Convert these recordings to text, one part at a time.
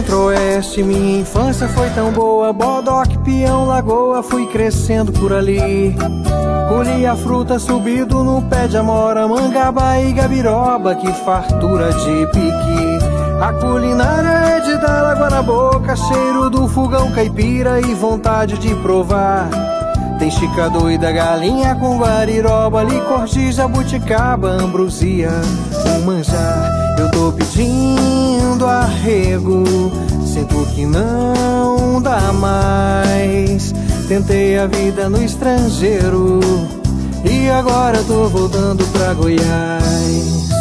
centro-oeste, minha infância foi tão boa. Bodoque, peão, lagoa, fui crescendo por ali. Colhi a fruta subido no pé de amora, mangaba e gabiroba, que fartura de piqui. A culinária é de dar água na boca, cheiro do fogão caipira e vontade de provar. Tem chica doida, galinha com guariroba, licor de jabuticaba, ambrosia, um manjar. Eu tô pedindo arrego, sinto que não dá mais. Tentei a vida no estrangeiro e agora tô voltando pra Goiás.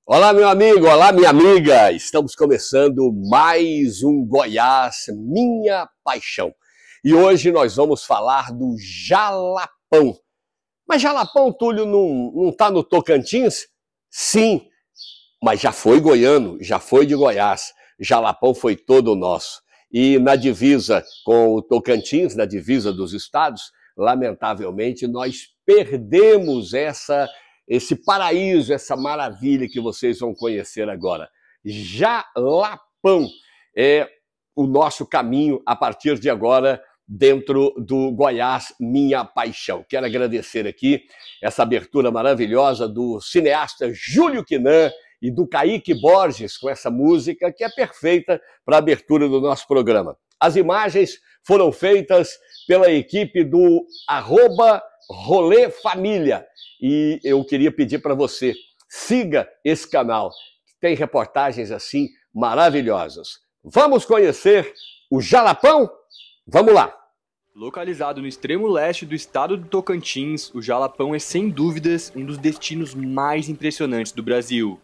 Olá, meu amigo, olá, minha amiga. Estamos começando mais um Goiás, Minha Paixão. E hoje nós vamos falar do jalapão. Mas jalapão, Túlio, não tá no Tocantins? Sim, mas já foi goiano, já foi de Goiás. Jalapão foi todo nosso. E na divisa com o Tocantins, na divisa dos estados, lamentavelmente nós perdemos esse paraíso, essa maravilha que vocês vão conhecer agora. Jalapão é o nosso caminho a partir de agora dentro do Goiás, Minha Paixão. Quero agradecer aqui essa abertura maravilhosa do cineasta Júlio Quinã e do Kaique Borges com essa música que é perfeita para a abertura do nosso programa. As imagens foram feitas pela equipe do @Rolê Família. E eu queria pedir para você, siga esse canal, que tem reportagens assim maravilhosas. Vamos conhecer o jalapão? Vamos lá! Localizado no extremo leste do estado do Tocantins, o Jalapão é sem dúvidas um dos destinos mais impressionantes do Brasil.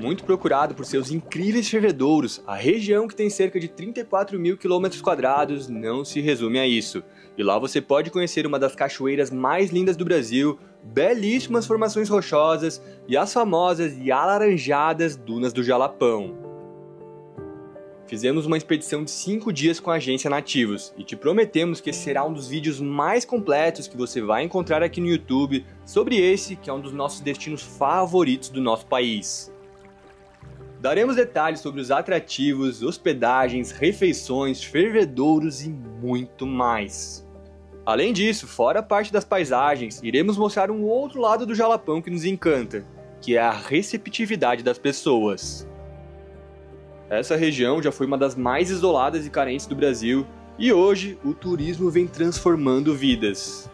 Muito procurado por seus incríveis fervedouros, a região, que tem cerca de 34 mil km², não se resume a isso. E lá você pode conhecer uma das cachoeiras mais lindas do Brasil, belíssimas formações rochosas e as famosas e alaranjadas dunas do Jalapão. Fizemos uma expedição de 5 dias com a agência Nativos e te prometemos que esse será um dos vídeos mais completos que você vai encontrar aqui no YouTube sobre esse, que é um dos nossos destinos favoritos do nosso país. Daremos detalhes sobre os atrativos, hospedagens, refeições, fervedouros e muito mais. Além disso, fora a parte das paisagens, iremos mostrar um outro lado do Jalapão que nos encanta, que é a receptividade das pessoas. Essa região já foi uma das mais isoladas e carentes do Brasil e hoje o turismo vem transformando vidas.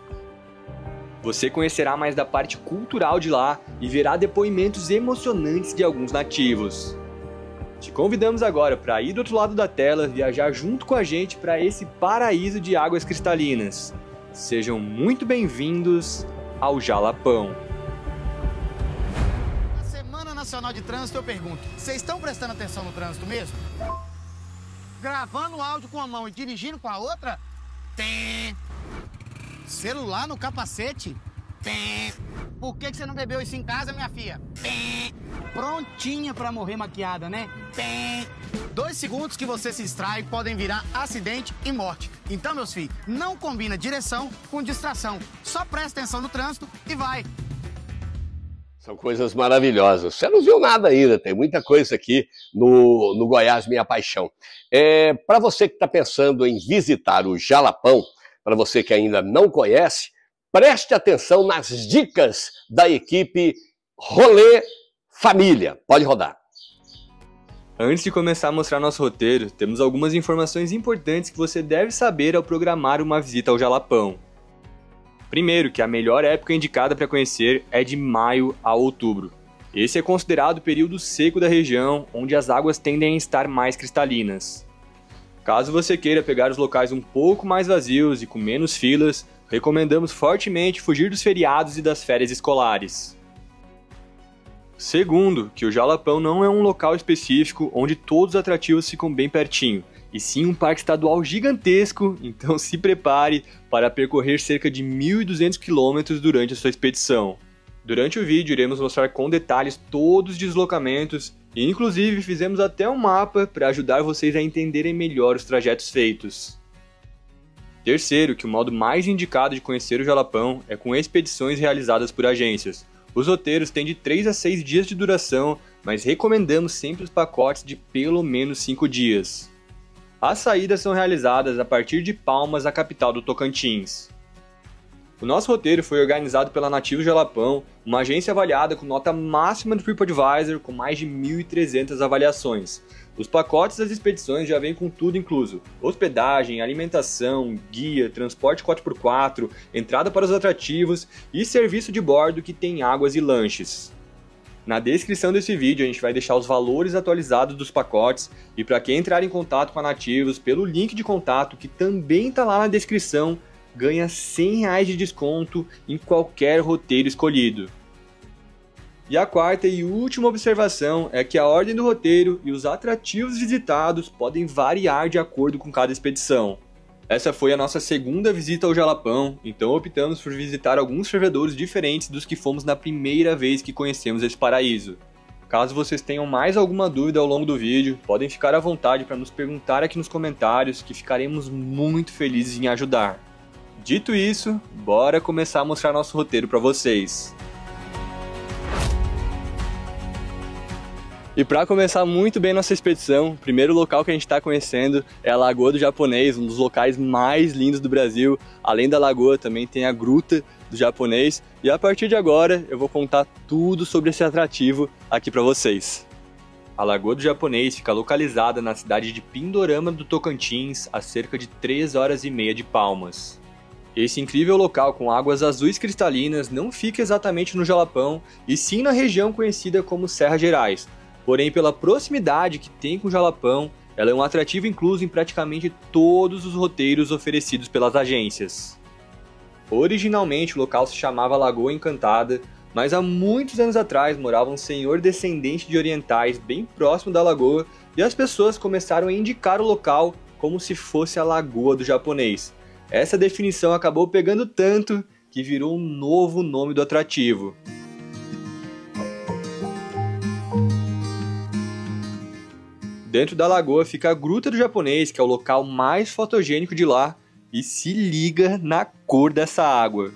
Você conhecerá mais da parte cultural de lá e verá depoimentos emocionantes de alguns nativos. Te convidamos agora para ir do outro lado da tela, viajar junto com a gente para esse paraíso de águas cristalinas. Sejam muito bem-vindos ao Jalapão. Nacional de Trânsito, eu pergunto, vocês estão prestando atenção no trânsito mesmo? Gravando áudio com a mão e dirigindo com a outra? Tem. Celular no capacete? Tem. Por que você não bebeu isso em casa, minha filha? Tem. Prontinha pra morrer maquiada, né? Tem. 2 segundos que você se distrai podem virar acidente e morte. Então, meus filhos, não combina direção com distração. Só presta atenção no trânsito e vai. São coisas maravilhosas. Você não viu nada ainda, tem muita coisa aqui no Goiás, Minha Paixão. Para você que está pensando em visitar o Jalapão, para você que ainda não conhece, preste atenção nas dicas da equipe Rolê Família. Pode rodar. Antes de começar a mostrar nosso roteiro, temos algumas informações importantes que você deve saber ao programar uma visita ao Jalapão. Primeiro, que a melhor época indicada para conhecer é de maio a outubro. Esse é considerado o período seco da região, onde as águas tendem a estar mais cristalinas. Caso você queira pegar os locais um pouco mais vazios e com menos filas, recomendamos fortemente fugir dos feriados e das férias escolares. Segundo, que o Jalapão não é um local específico onde todos os atrativos ficam bem pertinho, e sim um parque estadual gigantesco, então se prepare para percorrer cerca de 1.200 km durante a sua expedição. Durante o vídeo iremos mostrar com detalhes todos os deslocamentos E inclusive fizemos até um mapa para ajudar vocês a entenderem melhor os trajetos feitos. Terceiro, que o modo mais indicado de conhecer o Jalapão é com expedições realizadas por agências. Os roteiros têm de 3 a 6 dias de duração, mas recomendamos sempre os pacotes de pelo menos 5 dias. As saídas são realizadas a partir de Palmas, a capital do Tocantins. O nosso roteiro foi organizado pela Nativos Jalapão, uma agência avaliada com nota máxima do TripAdvisor, com mais de 1.300 avaliações. Os pacotes das expedições já vêm com tudo incluso: hospedagem, alimentação, guia, transporte 4x4, entrada para os atrativos e serviço de bordo que tem águas e lanches. Na descrição desse vídeo a gente vai deixar os valores atualizados dos pacotes, e para quem entrar em contato com a Nativos pelo link de contato que também está lá na descrição, ganha R$100 de desconto em qualquer roteiro escolhido. E a quarta e última observação é que a ordem do roteiro e os atrativos visitados podem variar de acordo com cada expedição. Essa foi a nossa segunda visita ao Jalapão, então optamos por visitar alguns fervedouros diferentes dos que fomos na primeira vez que conhecemos esse paraíso. Caso vocês tenham mais alguma dúvida ao longo do vídeo, podem ficar à vontade para nos perguntar aqui nos comentários, que ficaremos muito felizes em ajudar. Dito isso, bora começar a mostrar nosso roteiro para vocês. E para começar muito bem nossa expedição, o primeiro local que a gente está conhecendo é a Lagoa do Japonês, um dos locais mais lindos do Brasil. Além da lagoa, também tem a Gruta do Japonês. E a partir de agora, eu vou contar tudo sobre esse atrativo aqui para vocês. A Lagoa do Japonês fica localizada na cidade de Pindorama do Tocantins, a cerca de 3 horas e meia de Palmas. Esse incrível local com águas azuis cristalinas não fica exatamente no Jalapão, e sim na região conhecida como Serra Gerais. Porém, pela proximidade que tem com o Jalapão, ela é um atrativo incluso em praticamente todos os roteiros oferecidos pelas agências. Originalmente o local se chamava Lagoa Encantada, mas há muitos anos atrás morava um senhor descendente de orientais bem próximo da lagoa, e as pessoas começaram a indicar o local como se fosse a Lagoa do Japonês. Essa definição acabou pegando tanto que virou um novo nome do atrativo. Dentro da lagoa fica a Gruta do Japonês, que é o local mais fotogênico de lá, e se liga na cor dessa água.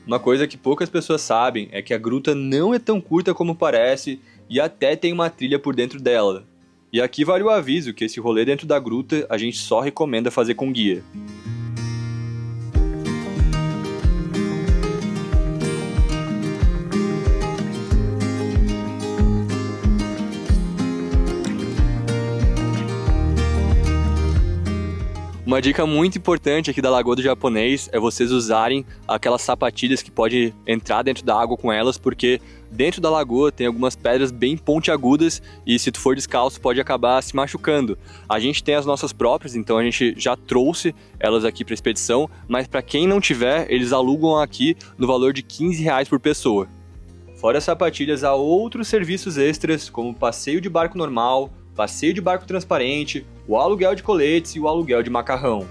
Uma coisa que poucas pessoas sabem é que a gruta não é tão curta como parece, e até tem uma trilha por dentro dela. E aqui vale o aviso que esse rolê dentro da gruta a gente só recomenda fazer com guia. Uma dica muito importante aqui da Lagoa do Japonês é vocês usarem aquelas sapatilhas que pode entrar dentro da água com elas, porque dentro da lagoa tem algumas pedras bem pontiagudas e se tu for descalço pode acabar se machucando. A gente tem as nossas próprias, então a gente já trouxe elas aqui para a expedição, mas para quem não tiver, eles alugam aqui no valor de R$15 por pessoa. Fora as sapatilhas, há outros serviços extras, como passeio de barco normal, passeio de barco transparente, o aluguel de coletes e o aluguel de macarrão.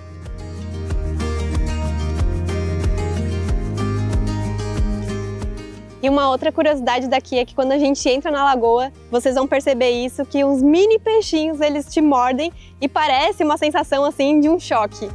E uma outra curiosidade daqui é que quando a gente entra na lagoa, vocês vão perceber isso, que uns mini peixinhos eles te mordem e parece uma sensação assim de um choque.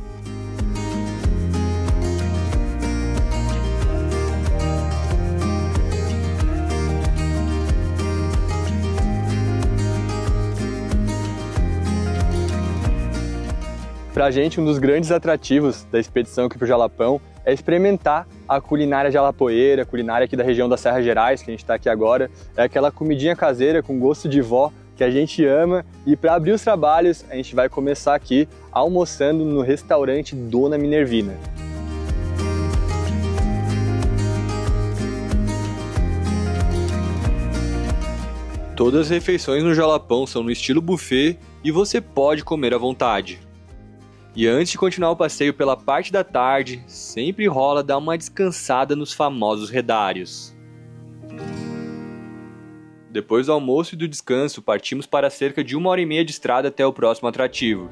Pra gente, um dos grandes atrativos da expedição aqui pro Jalapão é experimentar a culinária jalapoeira, a culinária aqui da região da Serra Gerais, que a gente está aqui agora. É aquela comidinha caseira com gosto de vó que a gente ama. E para abrir os trabalhos, a gente vai começar aqui almoçando no restaurante Dona Minervina. Todas as refeições no Jalapão são no estilo buffet e você pode comer à vontade. E antes de continuar o passeio pela parte da tarde, sempre rola dar uma descansada nos famosos redários. Depois do almoço e do descanso, partimos para cerca de 1h30 de estrada até o próximo atrativo.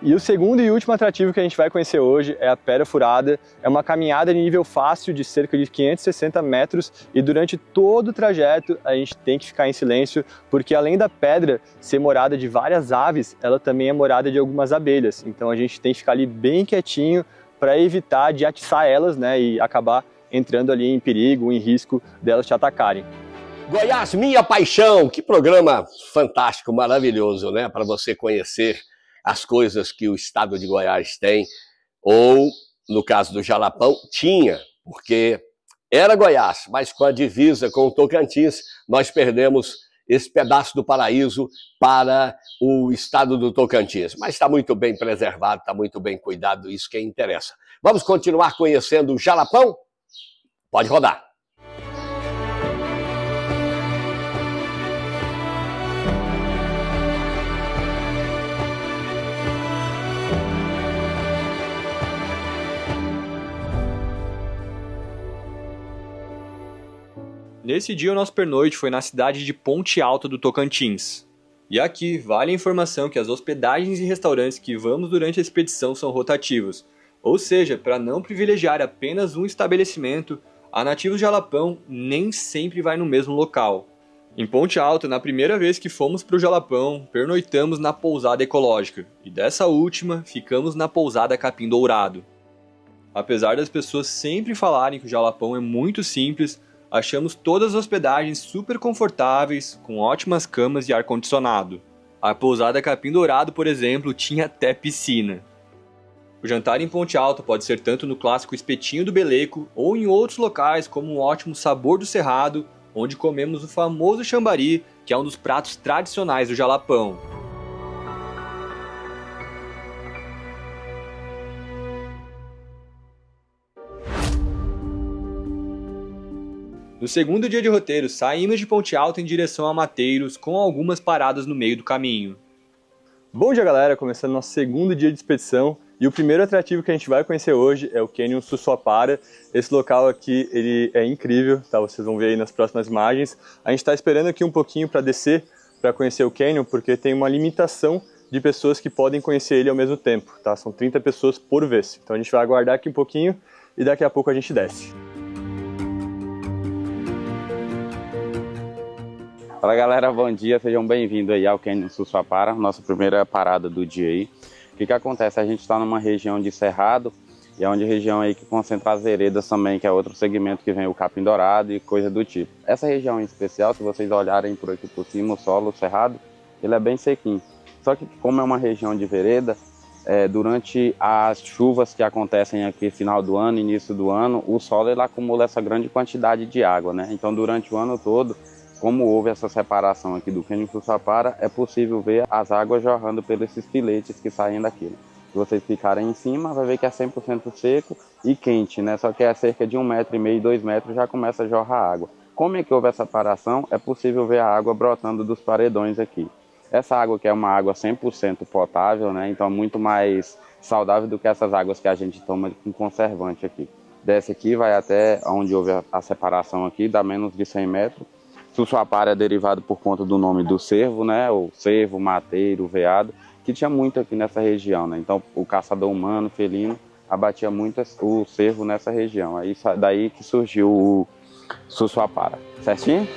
E o segundo e último atrativo que a gente vai conhecer hoje é a Pedra Furada. É uma caminhada de nível fácil de cerca de 560 metros e durante todo o trajeto a gente tem que ficar em silêncio, porque além da pedra ser morada de várias aves, ela também é morada de algumas abelhas. Então a gente tem que ficar ali bem quietinho para evitar de atiçar elas, né, e acabar entrando ali em perigo, em risco delas te atacarem. Goiás, minha paixão! Que programa fantástico, maravilhoso, né, para você conhecer as coisas que o estado de Goiás tem, ou, no caso do Jalapão, tinha, porque era Goiás, mas com a divisa com o Tocantins, nós perdemos esse pedaço do paraíso para o estado do Tocantins. Mas está muito bem preservado, está muito bem cuidado, isso que interessa. Vamos continuar conhecendo o Jalapão? Pode rodar. Nesse dia, o nosso pernoite foi na cidade de Ponte Alta do Tocantins. E aqui, vale a informação que as hospedagens e restaurantes que vamos durante a expedição são rotativos. Ou seja, para não privilegiar apenas um estabelecimento, a Nativos Jalapão nem sempre vai no mesmo local. Em Ponte Alta, na primeira vez que fomos para o Jalapão, pernoitamos na pousada ecológica. E dessa última, ficamos na pousada Capim Dourado. Apesar das pessoas sempre falarem que o Jalapão é muito simples, achamos todas as hospedagens super confortáveis, com ótimas camas e ar-condicionado. A pousada Capim Dourado, por exemplo, tinha até piscina. O jantar em Ponte Alta pode ser tanto no clássico Espetinho do Beleco ou em outros locais como o ótimo Sabor do Cerrado, onde comemos o famoso chambari, que é um dos pratos tradicionais do Jalapão. No segundo dia de roteiro, saímos de Ponte Alta em direção a Mateiros, com algumas paradas no meio do caminho. Bom dia, galera! Começando nosso segundo dia de expedição, e o primeiro atrativo que a gente vai conhecer hoje é o Canyon Sussuapara. Esse local aqui ele é incrível, tá? Vocês vão ver aí nas próximas imagens. A gente está esperando aqui um pouquinho para descer, para conhecer o Canyon, porque tem uma limitação de pessoas que podem conhecer ele ao mesmo tempo, tá? São 30 pessoas por vez. Então a gente vai aguardar aqui um pouquinho e daqui a pouco a gente desce. Fala galera, bom dia, sejam bem-vindos aí ao Canyon Sussuapara, nossa primeira parada do dia aí. O que acontece? A gente está numa região de cerrado, e é uma região aí que concentra as veredas também, que é outro segmento que vem o capim dourado e coisa do tipo. Essa região em especial, se vocês olharem por aqui por cima, o solo, o cerrado, ele é bem sequinho. Só que como é uma região de vereda, durante as chuvas que acontecem aqui final do ano, início do ano, o solo ele acumula essa grande quantidade de água, né? Então durante o ano todo, como houve essa separação aqui do Canyon Sussuapara, é possível ver as águas jorrando pelos filetes que saem daqui. Se vocês ficarem em cima, vai ver que é 100% seco e quente, né? Só que é cerca de 1,5 m, 2 metros já começa a jorrar água. Como é que houve essa separação? É possível ver a água brotando dos paredões aqui. Essa água que é uma água 100% potável, né? Então é muito mais saudável do que essas águas que a gente toma com conservante aqui. Desce aqui, vai até onde houve a separação aqui, dá menos de 100 metros. Sussuapara é derivado por conta do nome do cervo, né? O cervo, mateiro, veado, que tinha muito aqui nessa região, né? Então o caçador humano, felino, abatia muito o cervo nessa região. Aí daí que surgiu o Sussuapara. Certinho?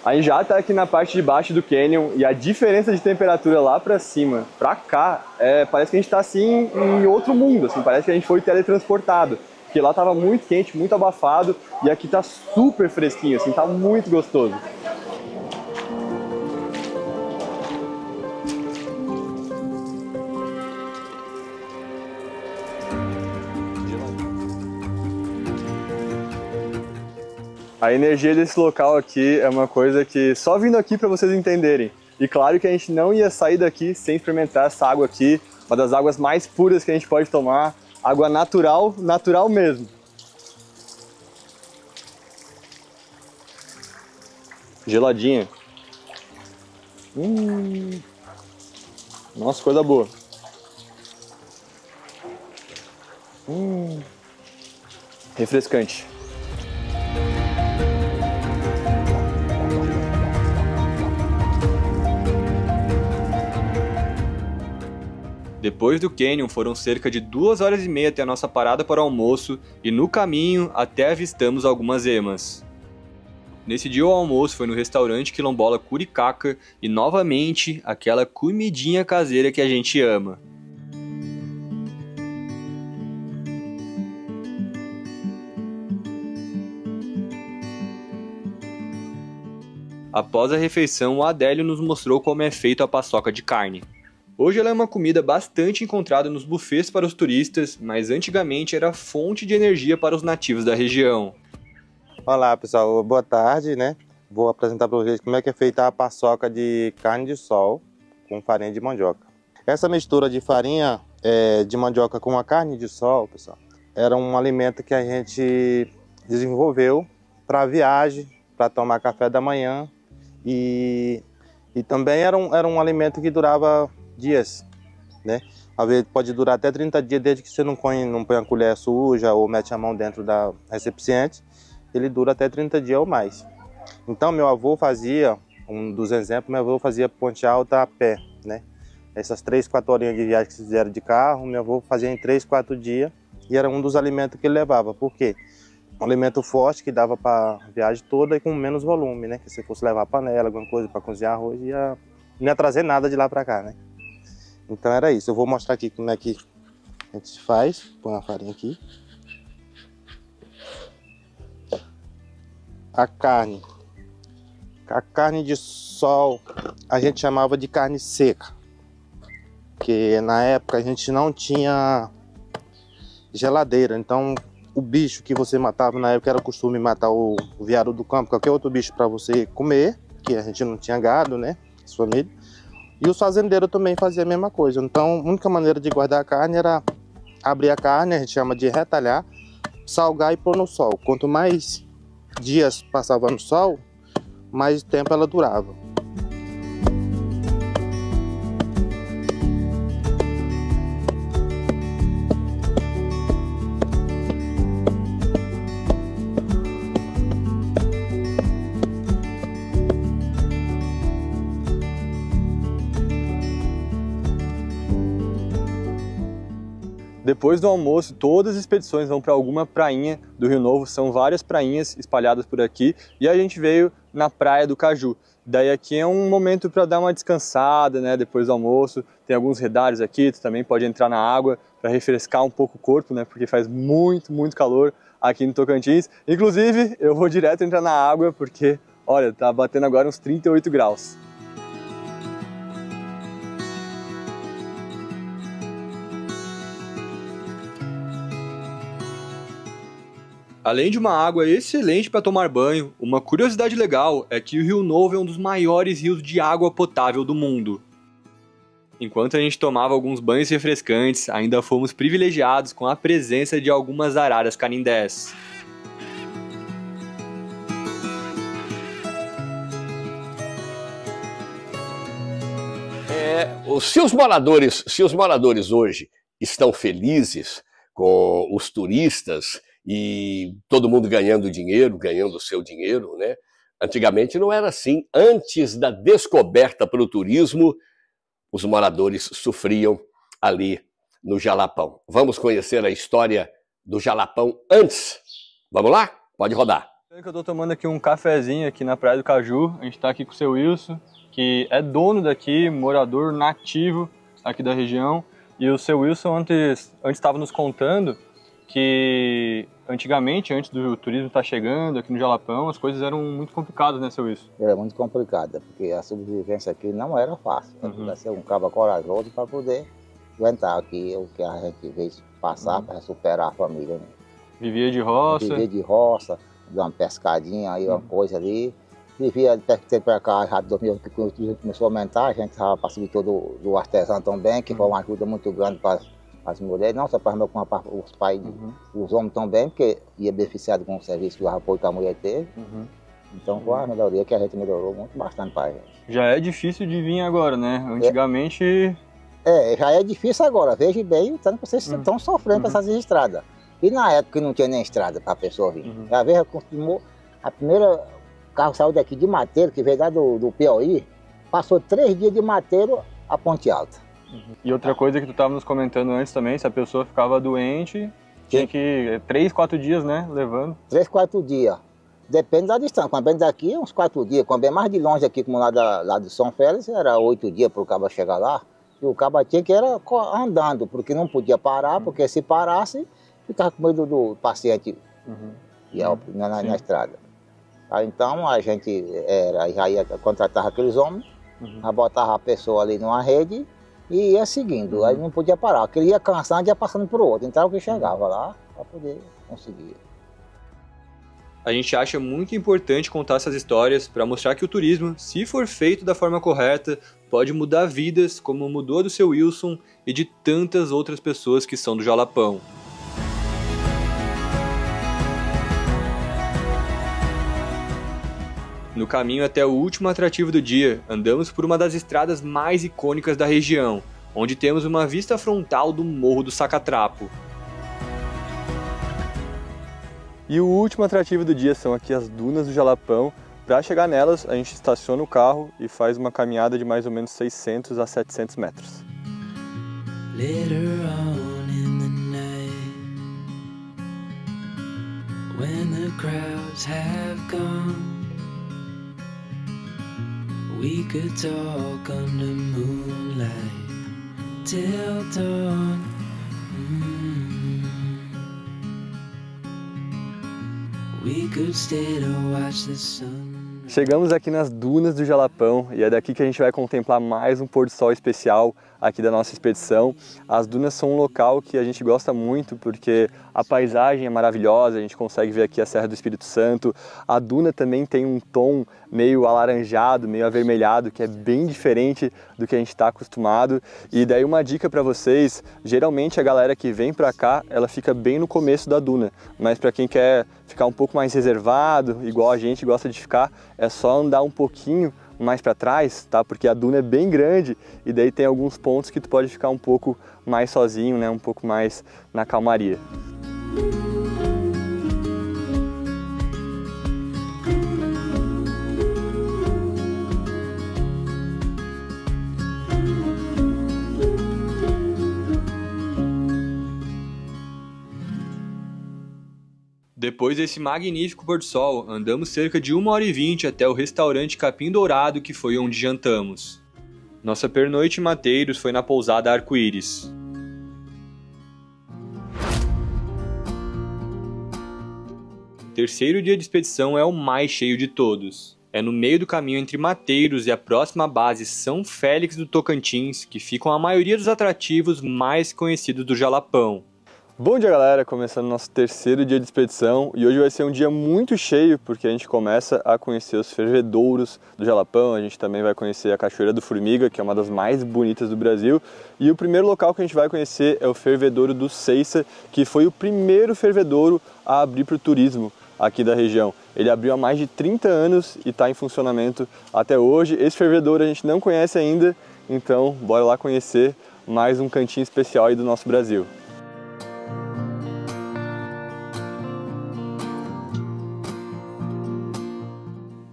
A gente já está aqui na parte de baixo do Canyon e a diferença de temperatura lá para cima, para cá, parece que a gente está assim em outro mundo, assim, parece que a gente foi teletransportado. Porque lá estava muito quente, muito abafado e aqui está super fresquinho, assim, tá muito gostoso. A energia desse local aqui é uma coisa que só vindo aqui para vocês entenderem. E claro que a gente não ia sair daqui sem experimentar essa água aqui, uma das águas mais puras que a gente pode tomar, água natural, natural mesmo. Geladinha. Nossa, coisa boa. Refrescante. Depois do cânion, foram cerca de 2 horas e meia até a nossa parada para o almoço e no caminho até avistamos algumas emas. Nesse dia o almoço foi no restaurante quilombola Curicaca e novamente aquela comidinha caseira que a gente ama. Após a refeição, o Adélio nos mostrou como é feita a paçoca de carne. Hoje ela é uma comida bastante encontrada nos buffets para os turistas, mas antigamente era fonte de energia para os nativos da região. Olá pessoal, boa tarde, né? Vou apresentar para vocês como é que é feita a paçoca de carne de sol com farinha de mandioca. Essa mistura de farinha de mandioca com a carne de sol, pessoal, era um alimento que a gente desenvolveu para viagem, para tomar café da manhã e também era um alimento que durava dias, né? Às vezes pode durar até 30 dias desde que você não põe a colher suja ou mete a mão dentro da recipiente, ele dura até 30 dias ou mais. Então meu avô fazia, um dos exemplos, meu avô fazia Ponte Alta a pé, né? Essas 3, 4 horinhas de viagem que vocês fizeram de carro, meu avô fazia em 3, 4 dias e era um dos alimentos que ele levava. Por quê? Um alimento forte que dava para a viagem toda e com menos volume, né? Que se fosse levar panela, alguma coisa para cozinhar arroz, não ia trazer nada de lá para cá, né? Então era isso. Eu vou mostrar aqui como é que a gente faz. Põe a farinha aqui. A carne de sol a gente chamava de carne seca, porque na época a gente não tinha geladeira, então o bicho que você matava na época era costume matar o veado do campo, qualquer outro bicho para você comer, que a gente não tinha gado, né, família. E os fazendeiros também faziam a mesma coisa. Então a única maneira de guardar a carne era abrir a carne, a gente chama de retalhar, salgar e pôr no sol. Quanto mais dias passava no sol, mais tempo ela durava. Depois do almoço, todas as expedições vão para alguma prainha do Rio Novo, são várias prainhas espalhadas por aqui, e a gente veio na Praia do Caju. Daí aqui é um momento para dar uma descansada, né, depois do almoço. Tem alguns redários aqui, tu também pode entrar na água para refrescar um pouco o corpo, né, porque faz muito, muito calor aqui no Tocantins. Inclusive, eu vou direto entrar na água porque, olha, tá batendo agora uns 38 graus. Além de uma água excelente para tomar banho, uma curiosidade legal é que o Rio Novo é um dos maiores rios de água potável do mundo. Enquanto a gente tomava alguns banhos refrescantes, ainda fomos privilegiados com a presença de algumas araras canindés. Se os moradores hoje estão felizes com os turistas e todo mundo ganhando o seu dinheiro, né? Antigamente não era assim. Antes da descoberta pelo turismo, os moradores sofriam ali no Jalapão. Vamos conhecer a história do Jalapão antes? Vamos lá? Pode rodar. Eu estou tomando aqui um cafezinho aqui na Praia do Caju. A gente está aqui com o seu Wilson, que é dono daqui, morador nativo aqui da região. E o seu Wilson antes estava nos contando que antigamente, antes do turismo estar chegando aqui no Jalapão, as coisas eram muito complicadas, né, seu Wilson? Era muito complicada, porque a sobrevivência aqui não era fácil. Tinha que ser um cara corajoso para poder aguentar aqui o que a gente veio passar para superar a família. Né? Vivia de roça. Vivia de roça, dar uma pescadinha, aí uma coisa ali. Vivia até que tempo para cá, já de 2000 que começou a aumentar, a gente estava participando do artesão também, que foi uma ajuda muito grande para as mulheres, não só para os pais, os homens também, porque ia beneficiado com o serviço do apoio que a mulher teve. Então foi uma melhoria que a gente melhorou muito bastante para a gente. Já é difícil de vir agora, né? Antigamente... já é difícil agora, veja bem, tanto que vocês estão sofrendo com essas estradas. E na época que não tinha nem estrada para a pessoa vir. A vez a primeira carro saiu daqui de Mateiro, que veio lá do Piauí, passou 3 dias de Mateiro a Ponte Alta. E outra coisa que tu estava nos comentando antes também, se a pessoa ficava doente, tinha que 3, 4 dias, né, levando? 3, 4 dias. Depende da distância. Quando vem daqui, uns 4 dias. Quando vem mais de longe aqui, como lá de São Félix, era 8 dias para o cabo chegar lá. E o cabo tinha que ir andando, porque não podia parar, porque se parasse, ficava com medo do paciente na estrada. Aí, então a gente já ia contratar aqueles homens, já botava a pessoa ali numa rede e ia seguindo. Aí não podia parar. Aquele ia cansando e ia passando para o outro. Então o que chegava lá para poder conseguir. A gente acha muito importante contar essas histórias para mostrar que o turismo, se for feito da forma correta, pode mudar vidas, como mudou a do seu Wilson e de tantas outras pessoas que são do Jalapão. No caminho até o último atrativo do dia, andamos por uma das estradas mais icônicas da região, onde temos uma vista frontal do Morro do Sacatrapo. E o último atrativo do dia são aqui as dunas do Jalapão. Para chegar nelas, a gente estaciona o carro e faz uma caminhada de mais ou menos 600 a 700 metros. Later on in the night, when the crowds have gone, we could talk under moonlight till dawn. We could stay to watch the sun. Chegamos aqui nas dunas do Jalapão e é daqui que a gente vai contemplar mais um pôr do sol especial aqui da nossa expedição. As dunas são um local que a gente gosta muito porque a paisagem é maravilhosa, a gente consegue ver aqui a Serra do Espírito Santo. A duna também tem um tom meio alaranjado, meio avermelhado, que é bem diferente do que a gente está acostumado. E daí uma dica para vocês, geralmente a galera que vem para cá, ela fica bem no começo da duna, mas para quem quer ficar um pouco mais reservado, igual a gente gosta de ficar, é só andar um pouquinho mais para trás, tá? Porque a duna é bem grande e daí tem alguns pontos que tu pode ficar um pouco mais sozinho, né? Um pouco mais na calmaria. Depois desse magnífico pôr do sol, andamos cerca de 1h20 até o restaurante Capim Dourado, que foi onde jantamos. Nossa pernoite em Mateiros foi na pousada Arco-Íris. Terceiro dia de expedição é o mais cheio de todos. É no meio do caminho entre Mateiros e a próxima base São Félix do Tocantins, que ficam a maioria dos atrativos mais conhecidos do Jalapão. Bom dia, galera! Começando nosso terceiro dia de expedição e hoje vai ser um dia muito cheio porque a gente começa a conhecer os fervedouros do Jalapão, a gente também vai conhecer a Cachoeira do Formiga, que é uma das mais bonitas do Brasil, e o primeiro local que a gente vai conhecer é o fervedouro do Ceiça, que foi o primeiro fervedouro a abrir para o turismo aqui da região. Ele abriu há mais de 30 anos e está em funcionamento até hoje. Esse fervedouro a gente não conhece ainda, então bora lá conhecer mais um cantinho especial aí do nosso Brasil.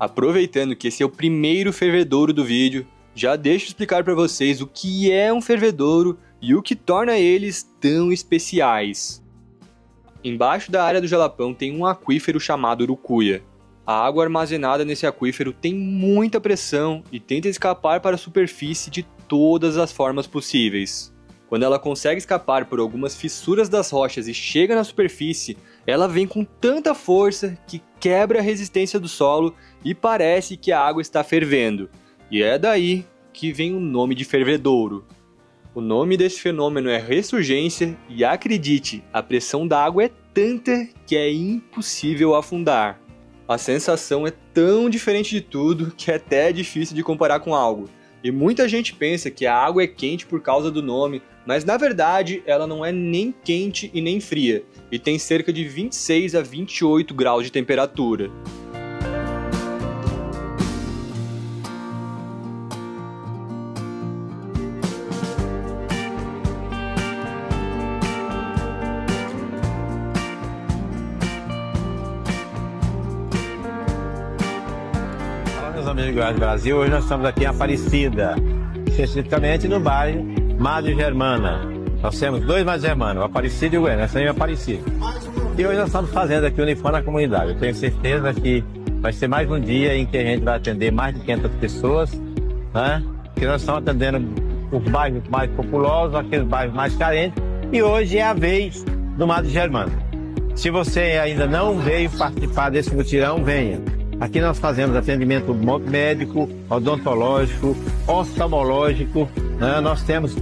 Aproveitando que esse é o primeiro fervedouro do vídeo, já deixo explicar para vocês o que é um fervedouro e o que torna eles tão especiais. Embaixo da área do Jalapão tem um aquífero chamado Urucuia. A água armazenada nesse aquífero tem muita pressão e tenta escapar para a superfície de todas as formas possíveis. Quando ela consegue escapar por algumas fissuras das rochas e chega na superfície, ela vem com tanta força que quebra a resistência do solo e parece que a água está fervendo. E é daí que vem o nome de fervedouro. O nome desse fenômeno é ressurgência e acredite, a pressão da água é tanta que é impossível afundar. A sensação é tão diferente de tudo que é até difícil de comparar com algo. E muita gente pensa que a água é quente por causa do nome, mas na verdade ela não é nem quente e nem fria, e tem cerca de 26 a 28 graus de temperatura. Amigos do Brasil, hoje nós estamos aqui em Aparecida, especificamente no bairro Madre Germana. Nós temos dois Madre Germana, o Aparecida e o Goiânia, essa aí é o Aparecida. E hoje nós estamos fazendo aqui o Uniforme na Comunidade. Eu tenho certeza que vai ser mais um dia em que a gente vai atender mais de 500 pessoas, né? Que nós estamos atendendo os bairros mais populosos, aqueles bairros mais carentes, e hoje é a vez do Madre Germana. Se você ainda não veio participar desse mutirão, venha. Aqui nós fazemos atendimento médico, odontológico, oftalmológico, né? Nós temos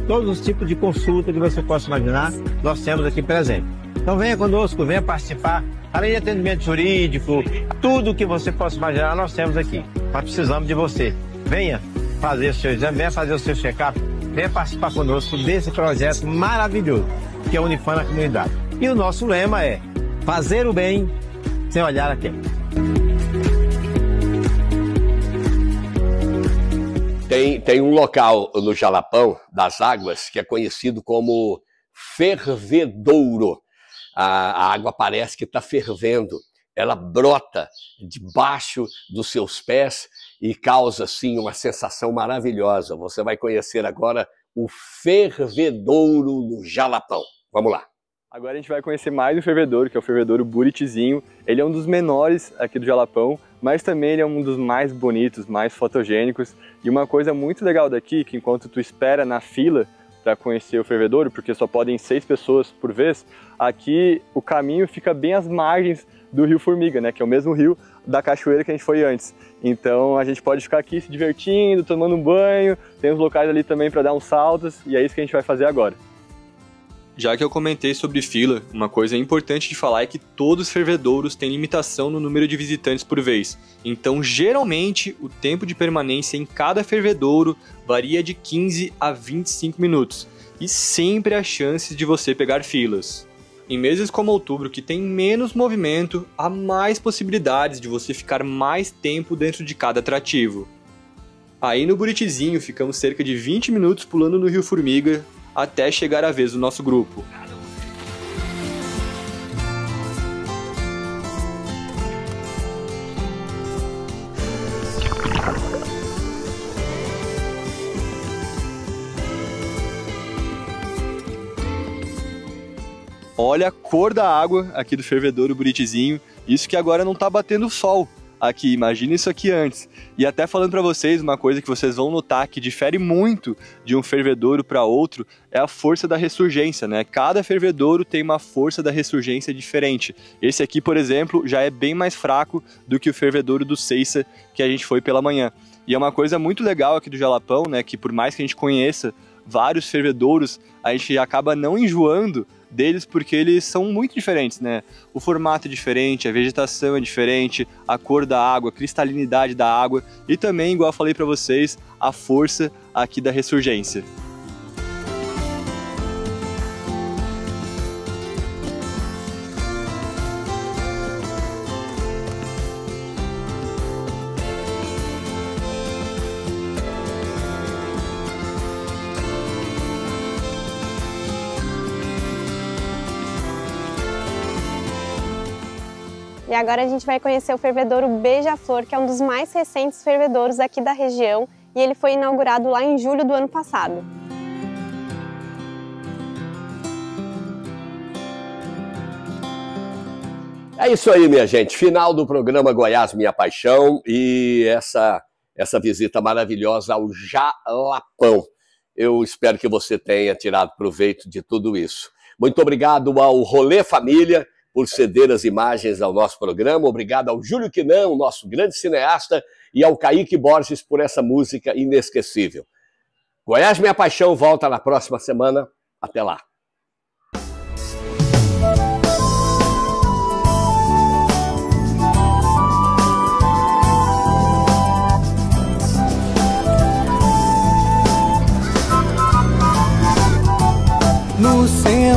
todos os tipos de consulta que você possa imaginar, nós temos aqui presente. Então venha conosco, venha participar, além de atendimento jurídico, tudo que você possa imaginar nós temos aqui. Nós precisamos de você. Venha fazer o seu exame, venha fazer o seu check-up, venha participar conosco desse projeto maravilhoso, que é o Uniforme na Comunidade. E o nosso lema é fazer o bem sem olhar a quem. Tem um local no Jalapão das Águas que é conhecido como fervedouro. A água parece que está fervendo. Ela brota debaixo dos seus pés e causa, assim, uma sensação maravilhosa. Você vai conhecer agora o fervedouro no Jalapão. Vamos lá. Agora a gente vai conhecer mais um fervedouro, que é o fervedouro Buritizinho. Ele é um dos menores aqui do Jalapão, mas também ele é um dos mais bonitos, mais fotogênicos. E uma coisa muito legal daqui, que enquanto tu espera na fila para conhecer o fervedouro, porque só podem 6 pessoas por vez, aqui o caminho fica bem às margens do Rio Formiga, né? Que é o mesmo rio da cachoeira que a gente foi antes. Então a gente pode ficar aqui se divertindo, tomando um banho, tem uns locais ali também para dar uns saltos, e é isso que a gente vai fazer agora. Já que eu comentei sobre fila, uma coisa importante de falar é que todos os fervedouros têm limitação no número de visitantes por vez. Então, geralmente, o tempo de permanência em cada fervedouro varia de 15 a 25 minutos. E sempre há chances de você pegar filas. Em meses como outubro, que tem menos movimento, há mais possibilidades de você ficar mais tempo dentro de cada atrativo. Aí no Buritizinho, ficamos cerca de 20 minutos pulando no Rio Formiga, até chegar a vez do nosso grupo. Olha a cor da água aqui do fervedouro Buritizinho, isso que agora não tá batendo sol aqui, imagina isso aqui antes. E até falando para vocês, uma coisa que vocês vão notar que difere muito de um fervedouro para outro é a força da ressurgência, né? Cada fervedouro tem uma força da ressurgência diferente. Esse aqui, por exemplo, já é bem mais fraco do que o fervedouro do Ceiça que a gente foi pela manhã. E é uma coisa muito legal aqui do Jalapão, né? Que por mais que a gente conheça vários fervedouros, a gente acaba não enjoando deles porque eles são muito diferentes, né? O formato é diferente, a vegetação é diferente, a cor da água, a cristalinidade da água e também, igual eu falei para vocês, a força aqui da ressurgência. E agora a gente vai conhecer o fervedouro Beija-Flor, que é um dos mais recentes fervedouros aqui da região, e ele foi inaugurado lá em julho do ano passado. É isso aí, minha gente. Final do programa Goiás Minha Paixão e essa visita maravilhosa ao Jalapão. Eu espero que você tenha tirado proveito de tudo isso. Muito obrigado ao Rolê Família por ceder as imagens ao nosso programa. Obrigado ao Júlio Quinão, nosso grande cineasta, e ao Kaique Borges por essa música inesquecível. Goiás Minha Paixão volta na próxima semana. Até lá.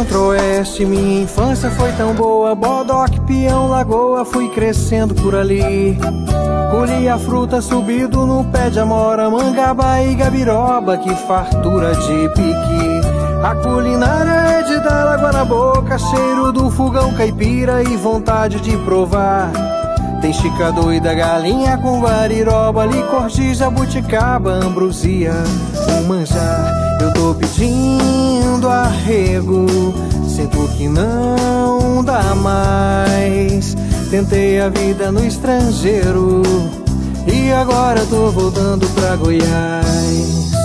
centro-oeste, minha infância foi tão boa. Bodoque, peão, lagoa, fui crescendo por ali. Colhi a fruta subido no pé de amora, mangaba e gabiroba, que fartura de piqui. A culinária é de dar água na boca, cheiro do fogão caipira e vontade de provar. Tem chica doida, galinha com guariroba, licor de jabuticaba, ambrosia, um manjar. Eu tô pedindo arrego, sinto que não dá mais. Tentei a vida no estrangeiro e agora tô voltando pra Goiás.